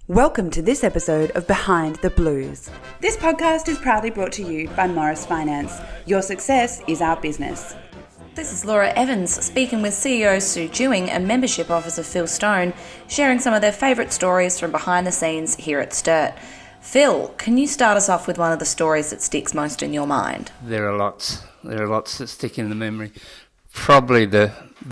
Welcome to this episode of Behind the Blues. This podcast is proudly brought to you by Morris Finance. Your success is our business. This is Laura Evans speaking with CEO Sue Dewing and Membership Officer Phil Stone, sharing some of their favourite stories from behind the scenes here at Sturt. Phil, can you start us off with one of the stories that sticks most in your mind? There are lots. There are lots that stick in the memory. Probably the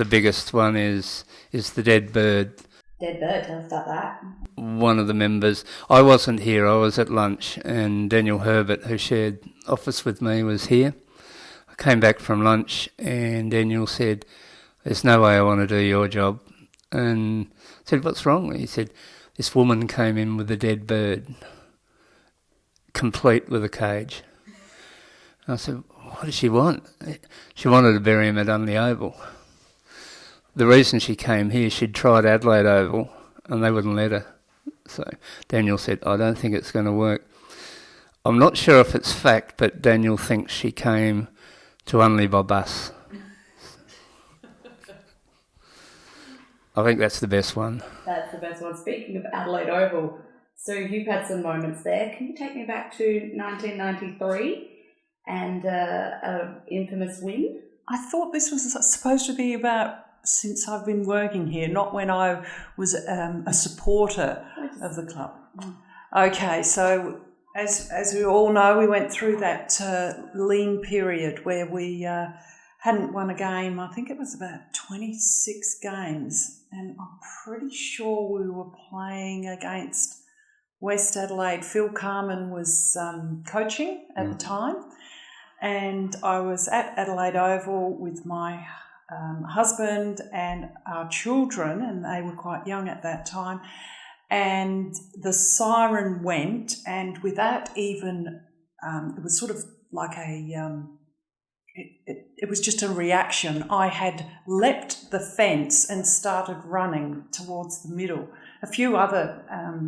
biggest one is the dead bird. Dead bird, tell us about that. One of the members, I wasn't here, I was at lunch, and Daniel Herbert, who shared office with me, was here. I came back from lunch and Daniel said, "There's no way I want to do your job." And I said, "What's wrong?" He said, "This woman came in with a dead bird, complete with a cage." And I said, "What does she want?" She wanted to bury him at Unley Oval. The reason she came here, she'd tried Adelaide Oval and they wouldn't let her. So Daniel said, "I don't think it's going to work." I'm not sure if it's fact, but Daniel thinks she came to Unley by bus. I think that's the best one. That's the best one. Speaking of Adelaide Oval, so you've had some moments there. Can you take me back to 1993 and an infamous win? I thought this was supposed to be about since I've been working here, not when I was a supporter of the club. Okay, so as we all know, we went through that lean period where we hadn't won a game. I think it was about 26 games, and I'm pretty sure we were playing against West Adelaide. Phil Carman was coaching at the time, and I was at Adelaide Oval with my husband and our children, and they were quite young at that time, and the siren went, and without even it was sort of like it was just a reaction. I had leapt the fence and started running towards the middle. A few other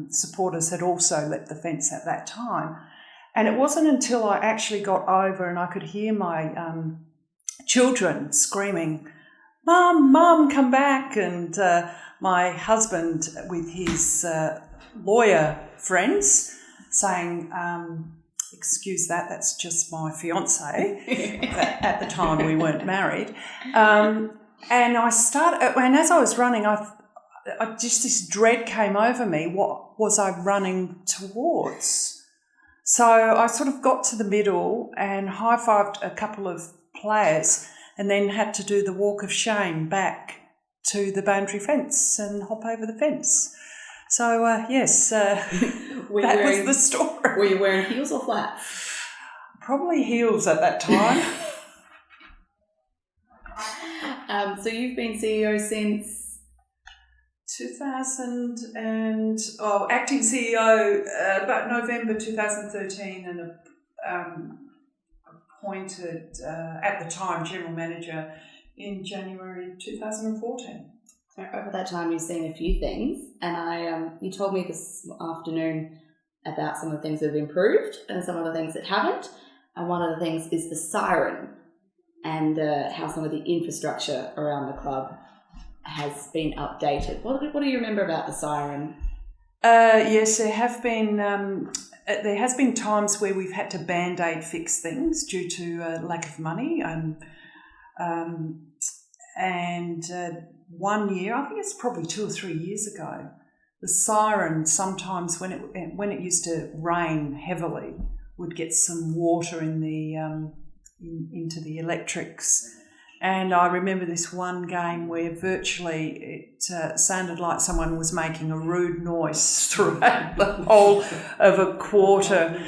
supporters had also leapt the fence at that time, and it wasn't until I actually got over and I could hear my children screaming, "Mum, Mum, come back," and my husband with his lawyer friends saying, "Excuse that, that's just my fiancé." At the time we weren't married. And I started, and as I was running, I just this dread came over me. What was I running towards? So I sort of got to the middle and high-fived a couple of players, and then had to do the walk of shame back to the boundary fence and hop over the fence. So, yes, that was the story. Were you wearing heels or flats? Probably heels at that time. So you've been CEO since? 2000 and, acting CEO about November 2013 and appointed at the time General Manager in January 2014. So over that time you've seen a few things, and you told me this afternoon about some of the things that have improved and some of the things that haven't, and one of the things is the Siren and how some of the infrastructure around the club has been updated. What do you remember about the Siren? Yes, there have been. There has been times where we've had to BandAid Fix things due to lack of money, and 1 year, I think it's probably 2 or 3 years ago, the Siren sometimes when it used to rain heavily would get some water in the into the electrics. And I remember this one game where virtually it sounded like someone was making a rude noise throughout the whole of a quarter.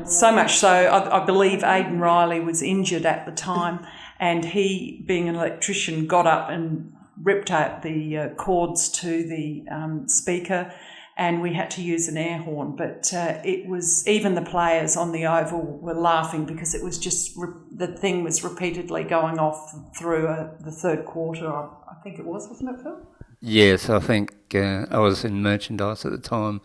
So much so, I believe Aidan Riley was injured at the time, and he, being an electrician, got up and ripped out the cords to the speaker, and we had to use an air horn. But it was, even the players on the oval were laughing because it was just, the thing was repeatedly going off through the third quarter, I think it was, wasn't it, Phil? Yes, I think I was in merchandise at the time,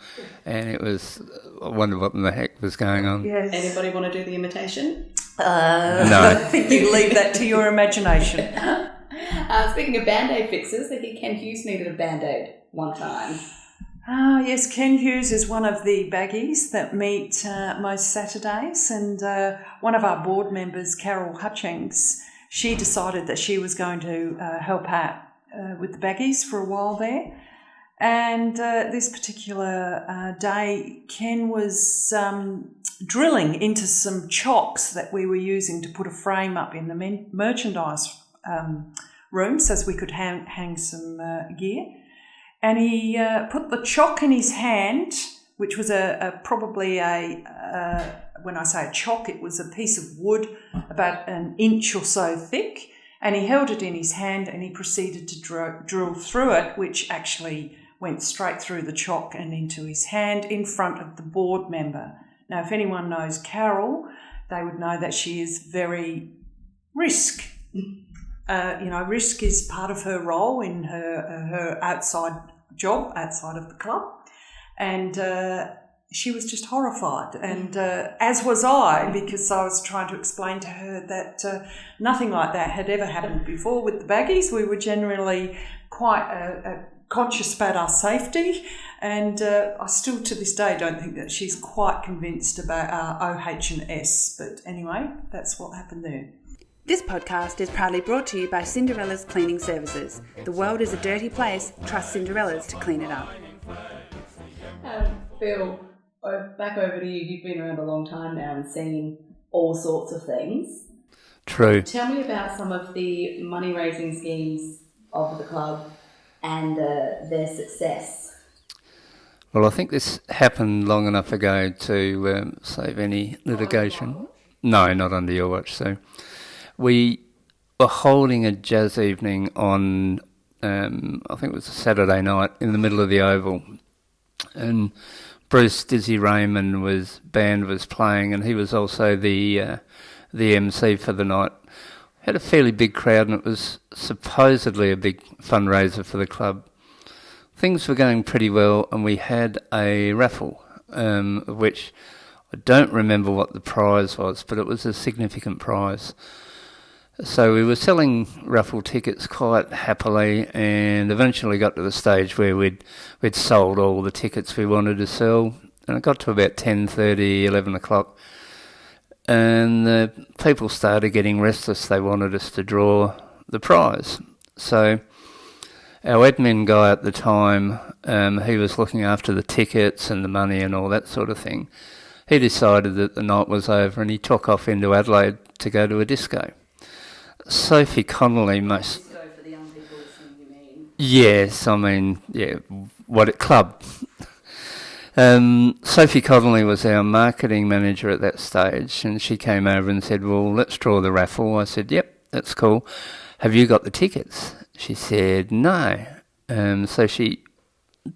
and it was, I wonder what in the heck was going on. Yes. Anybody want to do the imitation? No. I think you leave that to your imagination. Speaking of BandAid fixes, I think Ken Hughes needed a BandAid one time. Oh, yes, Ken Hughes is one of the baggies that meet most Saturdays, and one of our board members, Carol Hutchings, she decided that she was going to help out with the baggies for a while there. And this particular day, Ken was drilling into some chocks that we were using to put a frame up in the merchandise room so as we could hang some gear. And he put the chock in his hand, which was probably when I say a chock, it was a piece of wood about an inch or so thick, and he held it in his hand and he proceeded to drill through it, which actually went straight through the chock and into his hand in front of the board member. Now, if anyone knows Carol, they would know that she is very risk. Risk is part of her role in her outside job, outside of the club. And she was just horrified. And as was I, because I was trying to explain to her that nothing like that had ever happened before with the baggies. We were generally quite conscious about our safety. And I still to this day don't think that she's quite convinced about our OH&S. But anyway, that's what happened there. This podcast is proudly brought to you by Cinderella's Cleaning Services. The world is a dirty place. Trust Cinderella's to clean it up. Phil, back over to you. You've been around a long time now and seen all sorts of things. True. Tell me about some of the money-raising schemes of the club and their success. Well, I think this happened long enough ago to save any litigation. No, not under your watch. So we were holding a jazz evening on, I think it was a Saturday night, in the middle of the Oval. And Bruce Dizzy Raymond band was playing, and he was also the MC for the night. Had a fairly big crowd, and it was supposedly a big fundraiser for the club. Things were going pretty well, and we had a raffle, of which I don't remember what the prize was, but it was a significant prize. So we were selling raffle tickets quite happily, and eventually got to the stage where we'd sold all the tickets we wanted to sell, and it got to about 10:30, 11 o'clock, and the people started getting restless. They wanted us to draw the prize. So our admin guy at the time, he was looking after the tickets and the money and all that sort of thing. He decided that the night was over, and he took off into Adelaide to go to a disco. Sophie Connolly most... Disco for the young people listening, you mean? Yes, I mean, yeah, what at club. Sophie Connolly was our marketing manager at that stage, and she came over and said, well, let's draw the raffle. I said, yep, that's cool. Have you got the tickets? She said, no. So she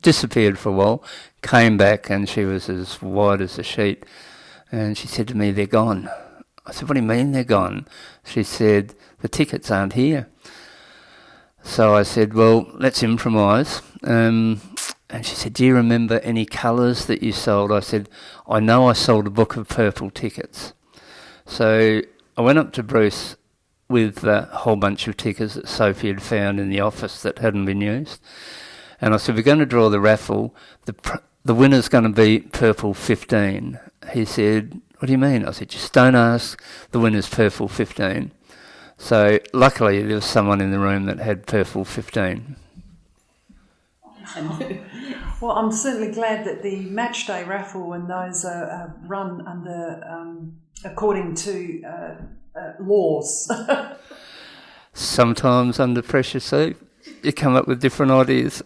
disappeared for a while, came back, and she was as white as a sheet. And she said to me, they're gone. I said, what do you mean they're gone? She said, the tickets aren't here. So I said, well, let's improvise. And she said, do you remember any colours that you sold? I said, I know I sold a book of purple tickets. So I went up to Bruce with a whole bunch of tickets that Sophie had found in the office that hadn't been used. And I said, we're going to draw the raffle. The winner's going to be purple 15. He said, what do you mean? I said, just don't ask. The winner's purple 15. So luckily there was someone in the room that had purple 15. Well, I'm certainly glad that the match day raffle and those are run under according to laws. Sometimes under pressure, so you come up with different ideas.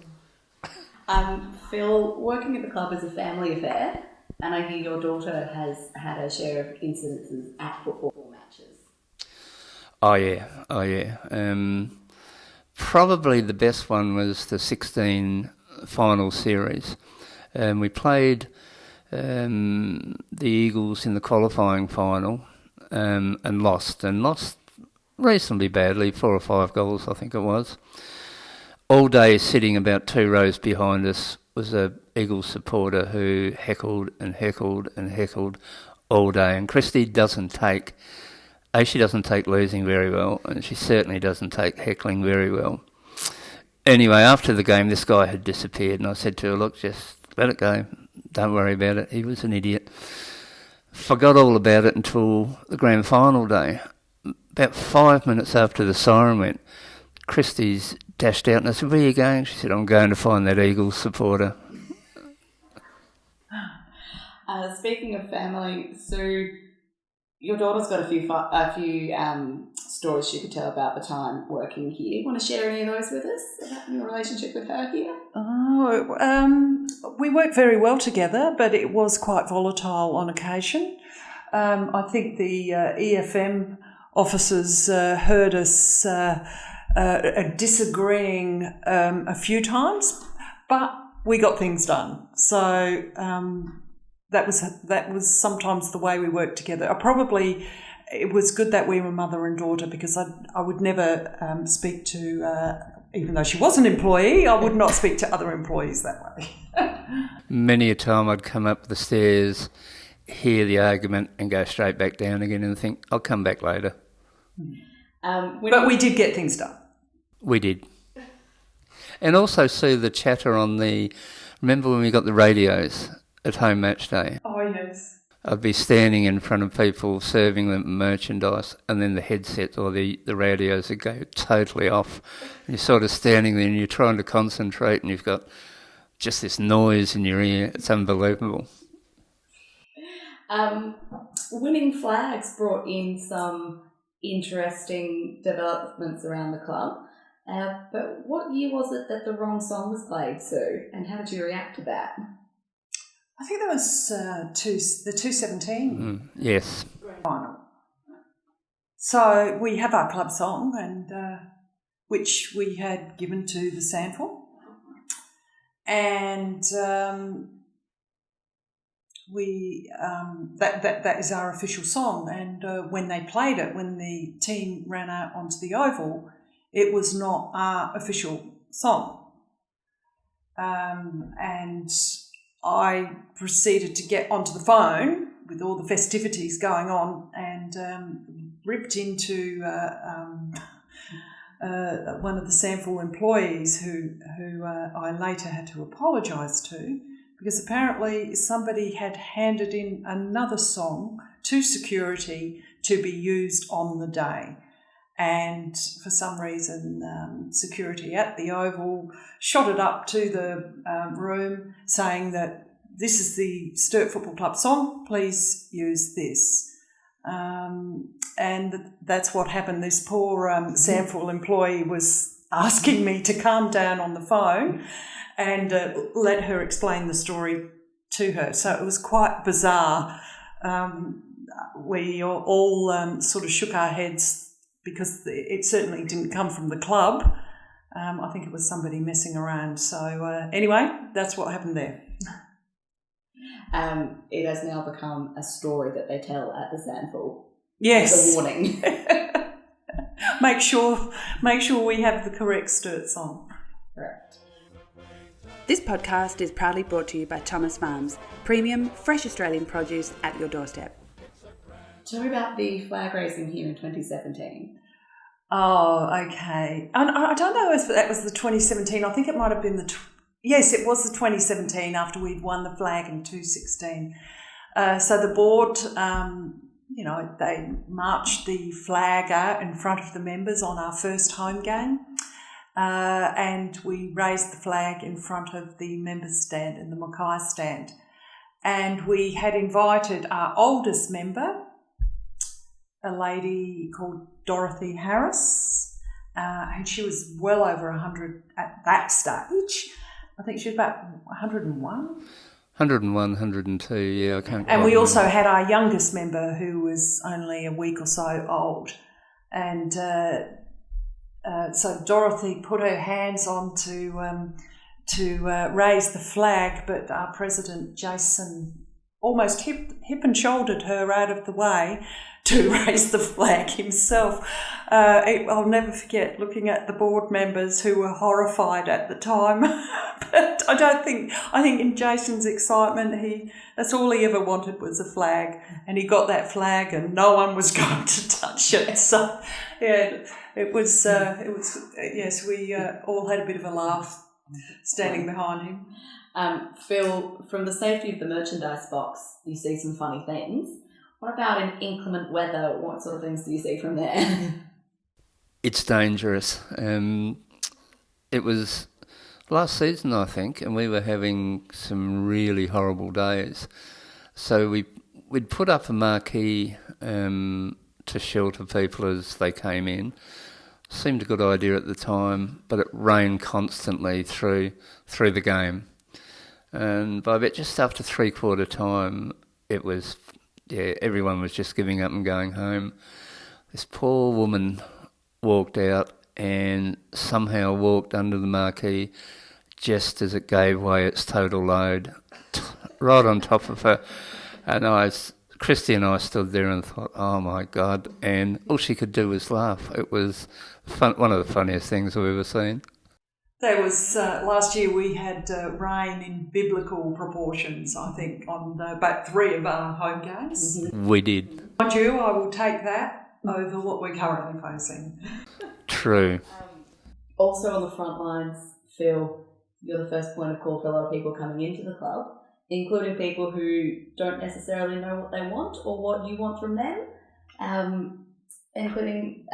Phil, working at the club is a family affair, and I hear your daughter has had a share of incidences at football matches. Oh yeah. Probably the best one was the 16 final series. We played the Eagles in the qualifying final and lost reasonably badly, 4 or 5 goals I think it was. All day sitting about 2 rows behind us was a Eagles supporter who heckled and heckled and heckled all day. And Christy doesn't take losing very well, and she certainly doesn't take heckling very well. Anyway, after the game, this guy had disappeared, and I said to her, look, just let it go. Don't worry about it. He was an idiot. Forgot all about it until the grand final day. About 5 minutes after the siren went, Christie's dashed out and I said, "Where are you going?" She said, "I'm going to find that Eagles supporter." Speaking of family, Sue, your daughter's got a few stories she could tell about the time working here. Want to share any of those with us about your relationship with her here? We worked very well together, but it was quite volatile on occasion. I think the EFM officers heard us disagreeing a few times, but we got things done. So that was sometimes the way we worked together. It was good that we were mother and daughter, because I would never speak to, even though she was an employee, I would not speak to other employees that way. Many a time I'd come up the stairs, hear the argument and go straight back down again and think, I'll come back later. But we did get things done. We did. And also see the chatter on remember when we got the radios at home match day? Oh, yes. I'd be standing in front of people serving them merchandise, and then the headsets or the radios would go totally off. And you're sort of standing there and you're trying to concentrate and you've got just this noise in your ear. It's unbelievable. Winning flags brought in some interesting developments around the club. But what year was it that the wrong song was played, Sue? And how did you react to that? I think that was the 217 yes. final. So we have our club song, and which we had given to the SANFL, and that is our official song. And when they played it, when the team ran out onto the oval, it was not our official song, and I proceeded to get onto the phone with all the festivities going on and ripped into one of the SANFL employees who I later had to apologise to, because apparently somebody had handed in another song to security to be used on the day. And for some reason, security at the Oval shot it up to the room saying that this is the Sturt Football Club song, please use this. And that's what happened. This poor SANFL employee was asking me to calm down on the phone and let her explain the story to her. So it was quite bizarre. We all sort of shook our heads, because it certainly didn't come from the club. I think it was somebody messing around. So anyway, that's what happened there. It has now become a story that they tell at the SANFL. Yes. The warning. Make sure we have the correct Sturt song. Correct. This podcast is proudly brought to you by Thomas Farms, premium, fresh Australian produce at your doorstep. Tell me about the flag raising here in 2017. Oh, okay. I don't know if that was the 2017. I think it might have been yes, it was the 2017 after we'd won the flag in 2016. So the board, they marched the flag out in front of the members on our first home game. And we raised the flag in front of the members' stand and the Mackay stand. And we had invited our oldest member, a lady called Dorothy Harris, and she was well over 100 at that stage. I think she was about 101. 101, 102, yeah, I can't. And we also had our youngest member, who was only a week or so old, and so Dorothy put her hands on to raise the flag, but our president Jason almost hip and shouldered her out of the way to raise the flag himself. I'll never forget looking at the board members who were horrified at the time. But I think in Jason's excitement, that's all he ever wanted was a flag, and he got that flag, and no one was going to touch it. So yeah, it was yes, we all had a bit of a laugh standing behind him. Phil, from the safety of the merchandise box, you see some funny things. What about in inclement weather? What sort of things do you see from there? It's dangerous. It was last season, I think, and we were having some really horrible days. So we'd put up a marquee to shelter people as they came in. Seemed a good idea at the time, but it rained constantly through the game. And by about just after 3/4 time, it was, everyone was just giving up and going home. This poor woman walked out and somehow walked under the marquee just as it gave way its total load, right on top of her. And Christy and I stood there and thought, oh my God, and all she could do was laugh. It was one of the funniest things I've ever seen. There was, last year we had rain in biblical proportions, I think, on about 3 of our home games. We did. Mind you, I will take that over what we're currently facing. True. Also on the front lines, Phil, you're the first point of call for a lot of people coming into the club, including people who don't necessarily know what they want or what you want from them, including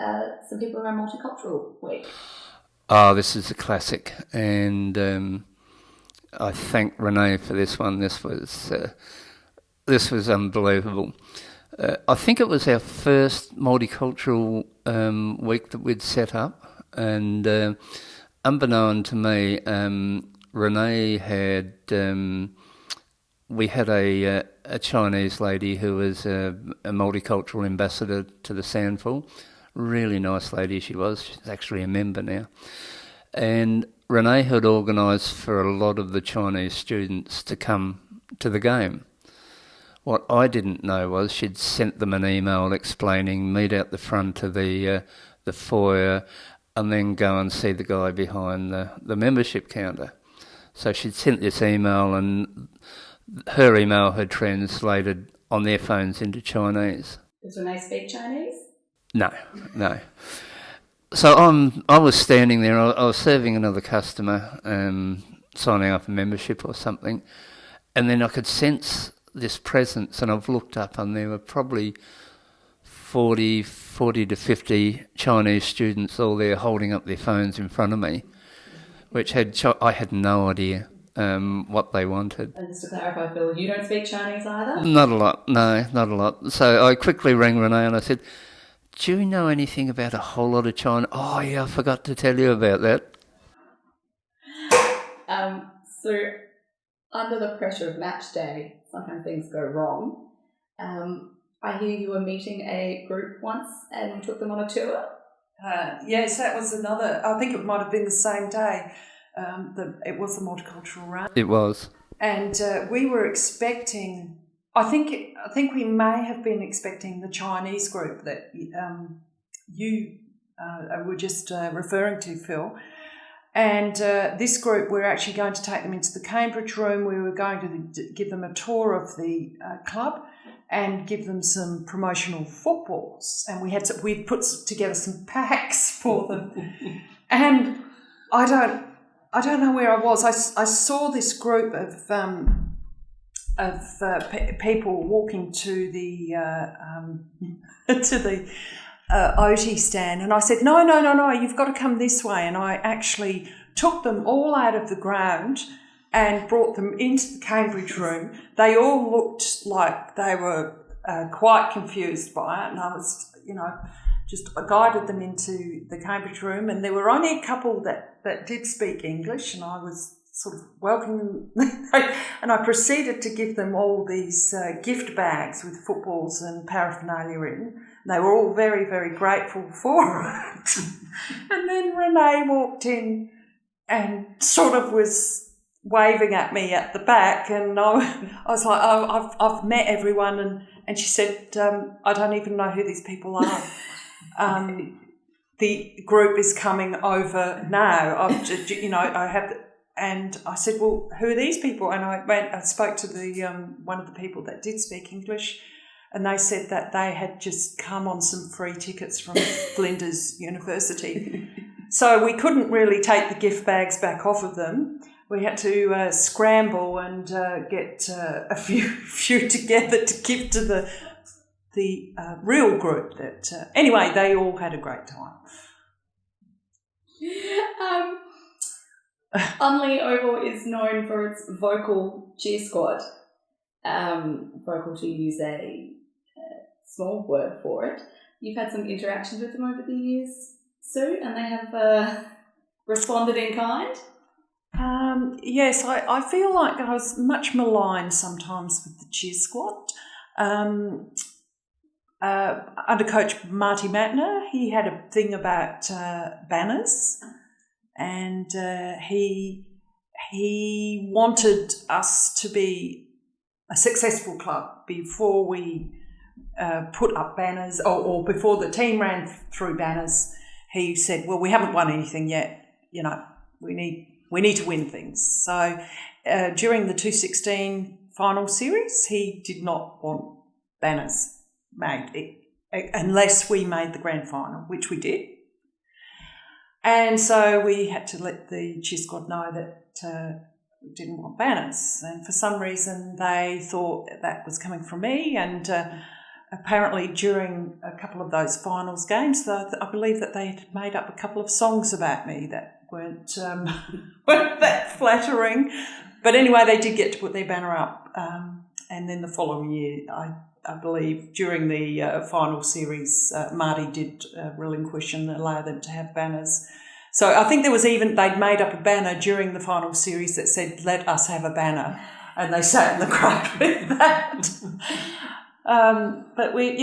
some people around Multicultural Week. Oh, this is a classic, and I thank Renee for this one. This was unbelievable. I think it was our first multicultural week that we'd set up, and unbeknown to me, Renee had we had a Chinese lady who was a multicultural ambassador to the Sandful. Really nice lady she was. She's actually a member now. And Renee had organised for a lot of the Chinese students to come to the game. What I didn't know was she'd sent them an email explaining meet out the front of the foyer and then go and see the guy behind the membership counter. So she'd sent this email and her email had translated on their phones into Chinese. Does Renee speak Chinese? No. So I was standing there, I was serving another customer, signing up a membership or something, and then I could sense this presence, and I've looked up and there were probably 40 to 50 Chinese students all there holding up their phones in front of me, which I had no idea what they wanted. And just to clarify, Phil, you don't speak Chinese either? Not a lot, no, not a lot. So I quickly rang Renee and I said, do you know anything about a whole lot of China? Oh, yeah, I forgot to tell you about that. So under the pressure of match day, sometimes things go wrong. I hear you were meeting a group once and you took them on a tour? Yes, that was another, I think it might have been the same day. It was the multicultural run. It was. And we were expecting... I think we may have been expecting the Chinese group that you were just referring to, Phil. And this group, we're actually going to take them into the Cambridge room. We were going to give them a tour of the club and give them some promotional footballs. And we'd put together some packs for them. And I don't know where I was. I saw this group of people walking to the OT stand, and I said, no, you've got to come this way. And I actually took them all out of the ground and brought them into the Cambridge room. They all looked like they were quite confused by it, and I was, just guided them into the Cambridge room, and there were only a couple that did speak English, and I was sort of welcoming them. And I proceeded to give them all these gift bags with footballs and paraphernalia in. They were all very, very grateful for it. And then Renee walked in and sort of was waving at me at the back, and I was like, oh, I've met everyone, and she said, I don't even know who these people are. The group is coming over now. I have... And I said, well, who are these people? And I spoke to the one of the people that did speak English, and they said that they had just come on some free tickets from Flinders University. So we couldn't really take the gift bags back off of them. we had to scramble and get a few together to give to the real group. That anyway, they all had a great time. Unley Oval is known for its vocal cheer squad. Vocal, to use a small word for it. You've had some interactions with them over the years, Sue, and they have responded in kind? Yes, I feel like I was much maligned sometimes with the cheer squad. Under Coach Marty Matner, he had a thing about banners, and he wanted us to be a successful club before we put up banners, or before the team ran through banners. He said, well, we haven't won anything yet, we need to win things. So during the 2016 final series, he did not want banners made unless we made the grand final, which we did. And so we had to let the cheer squad know that we didn't want banners. And for some reason, they thought that was coming from me. And apparently during a couple of those finals games, I believe that they had made up a couple of songs about me that weren't that flattering. But anyway, they did get to put their banner up. And then the following year, I believe during the final series, Marty did relinquish and allow them to have banners. So I think they'd made up a banner during the final series that said, let us have a banner. And they sat in the crowd with that. But we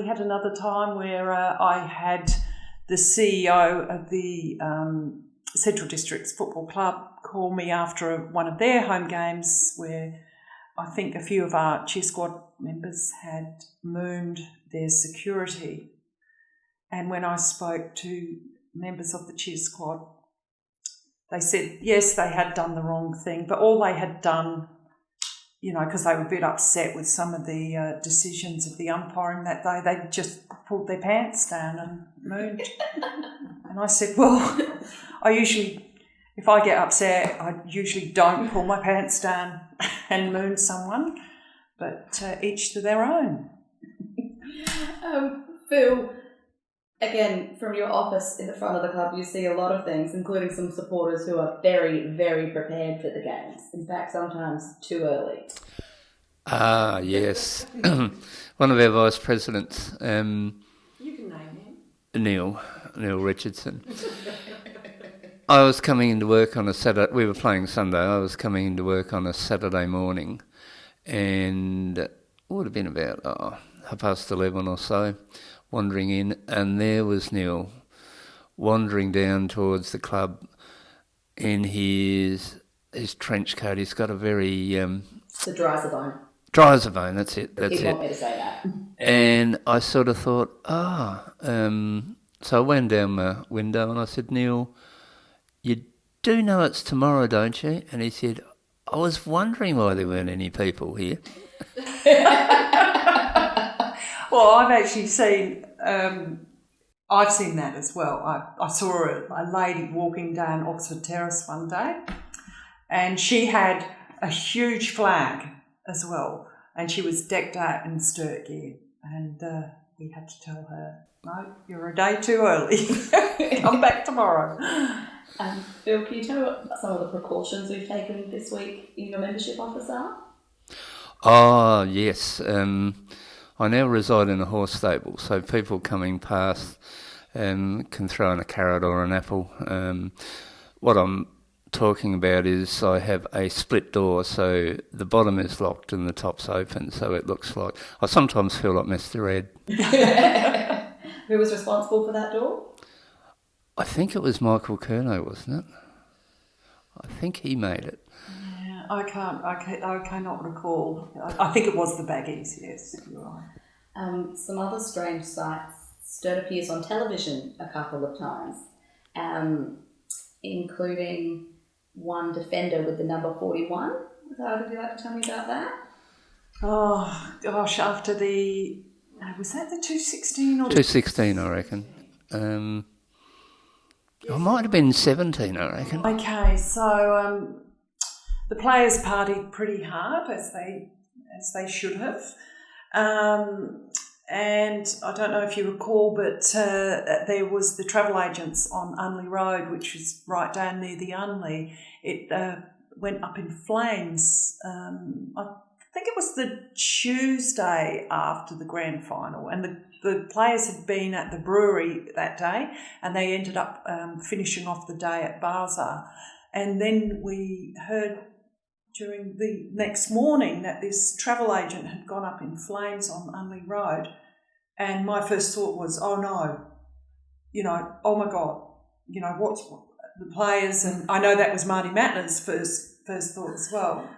had another time where I had the CEO of the Central Districts Football Club call me after one of their home games where I think a few of our cheer squad members had mooned their security. And when I spoke to members of the cheer squad, they said, yes, they had done the wrong thing, but all they had done, because they were a bit upset with some of the decisions of the umpiring that day, they just pulled their pants down and mooned. And I said, well, if I get upset, I usually don't pull my pants down and moon someone, but each to their own. Phil, again, from your office in the front of the club, you see a lot of things, including some supporters who are very, very prepared for the games. In fact, sometimes too early. Yes. One of our vice presidents, you can name him. Neil Richardson. I was coming into work on a Saturday. We were playing Sunday. I was coming into work on a Saturday morning, and it would have been about 11:30 or so, wandering in, and there was Neil wandering down towards the club in his trench coat. He's got a very the dry as a bone. Dry as a bone. That's it. He want me to say that. And I sort of thought, so I went down my window and I said, Neil, you do know it's tomorrow, don't you? And he said, I was wondering why there weren't any people here. Well, I've actually seen that as well. I saw a lady walking down Oxford Terrace one day, and she had a huge flag as well, and she was decked out in Sturt gear, and we had to tell her, no, you're a day too early. Come back tomorrow. Phil, can you tell me what some of the precautions we've taken this week in your membership office are? Oh, yes. I now reside in a horse stable, so people coming past can throw in a carrot or an apple. What I'm talking about is I have a split door, so the bottom is locked and the top's open, so it looks like... I sometimes feel like Mr. Ed. Who was responsible for that door? I think it was Michael Curnow, wasn't it? I think he made it. Yeah, I cannot recall. I think it was the Baggies, yes, you're right. Some other strange sights. Sturt appears on television a couple of times, including one defender with the number 41. Would either of you like to tell me about that? Oh, gosh, after the... Was that the 216 or... 216, I reckon. I might have been 17, I reckon. Okay, so the players partied pretty hard, as they should have. And I don't know if you recall, but there was the travel agents on Unley Road, which is right down near the Unley. It went up in flames. I think it was the Tuesday after the grand final, and the players had been at the brewery that day, and they ended up finishing off the day at Bazaar. And then we heard during the next morning that this travel agent had gone up in flames on Unley Road, and my first thought was, oh no, oh my God, what's the players, and I know that was Marty Matner's first thought as well.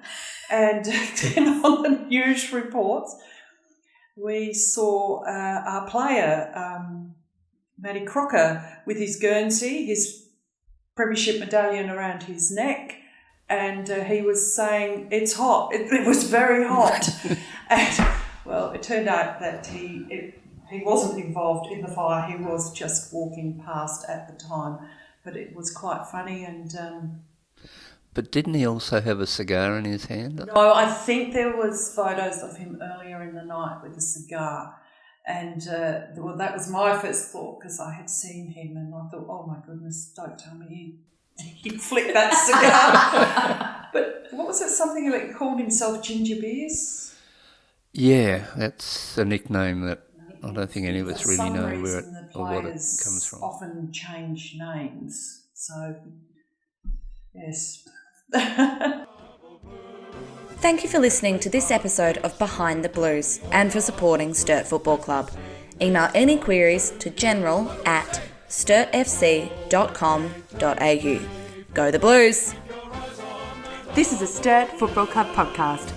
And then on the news reports, we saw our player, Matty Crocker, with his Guernsey, his premiership medallion around his neck, and he was saying, it's hot. It was very hot. And, well, it turned out that he wasn't involved in the fire. He was just walking past at the time. But it was quite funny. And But didn't he also have a cigar in his hand? no, I think there was photos of him earlier in the night with a cigar. And that was my first thought, because I had seen him and I thought, oh my goodness, don't tell me he flicked that cigar. But what was it, something that he called himself Ginger Beers? Yeah, that's a nickname that I don't think any of us really know where or what it comes from. Often change names, so yes. Thank you for listening to this episode of Behind the Blues and for supporting Sturt Football Club. Email any queries to general@sturtfc.com.au. Go the Blues! This is a Sturt Football Club podcast.